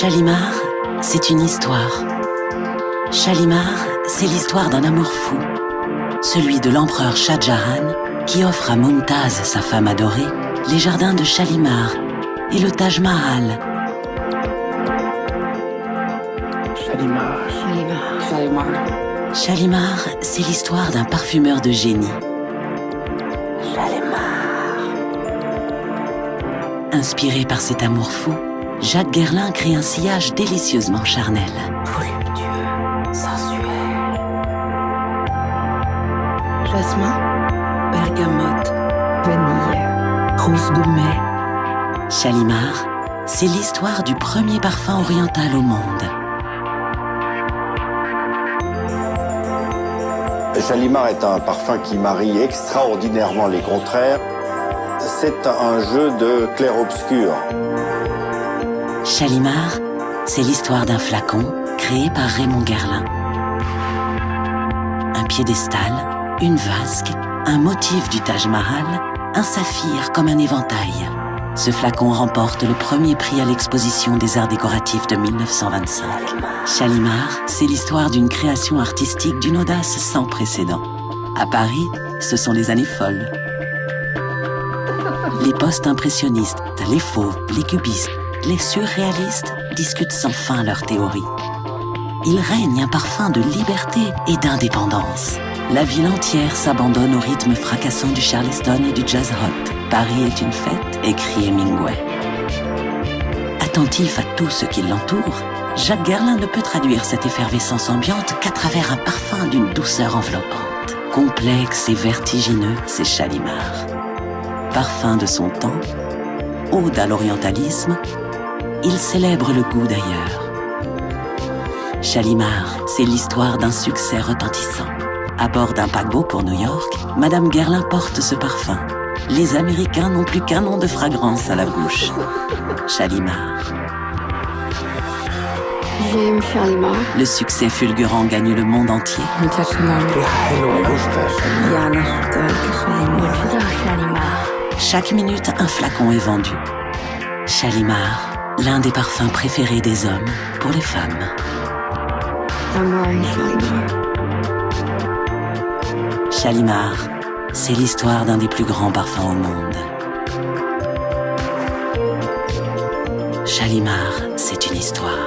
Shalimar, c'est une histoire. Shalimar, c'est l'histoire d'un amour fou. Celui de l'empereur Shah Jahan qui offre à Mumtaz, sa femme adorée, les jardins de Shalimar et le Taj Mahal. Shalimar. Shalimar. Shalimar. Shalimar, c'est l'histoire d'un parfumeur de génie. Shalimar. Inspiré par cet amour fou, Jacques Guerlain crée un sillage délicieusement charnel. Voluptueux, sensuel. Jasmin, bergamote, vanille, rose de mai. Shalimar, c'est l'histoire du premier parfum oriental au monde. Shalimar est un parfum qui marie extraordinairement les contraires. C'est un jeu de clair-obscur. Shalimar, c'est l'histoire d'un flacon créé par Raymond Guerlain. Un piédestal, une vasque, un motif du Taj Mahal, un saphir comme un éventail. Ce flacon remporte le premier prix à l'exposition des arts décoratifs de 1925. Shalimar, c'est l'histoire d'une création artistique d'une audace sans précédent. À Paris, ce sont les années folles. Les post-impressionnistes, les fauves, les cubistes, les surréalistes discutent sans fin leurs théories. Il règne un parfum de liberté et d'indépendance. La ville entière s'abandonne au rythme fracassant du Charleston et du jazz hot. Paris est une fête, écrit Hemingway. Attentif à tout ce qui l'entoure, Jacques Guerlain ne peut traduire cette effervescence ambiante qu'à travers un parfum d'une douceur enveloppante. Complexe et vertigineux, c'est Shalimar. Parfum de son temps, ode à l'orientalisme, il célèbre le goût d'ailleurs. Shalimar, c'est l'histoire d'un succès retentissant. À bord d'un paquebot pour New York, Madame Guerlain porte ce parfum. Les Américains n'ont plus qu'un nom de fragrance à la bouche. Shalimar. J'aime Shalimar. Le succès fulgurant gagne le monde entier. Shalimar. Chaque minute, un flacon est vendu. Shalimar, l'un des parfums préférés des hommes pour les femmes. Amari Shalimar. Shalimar, c'est l'histoire d'un des plus grands parfums au monde. Shalimar, c'est une histoire.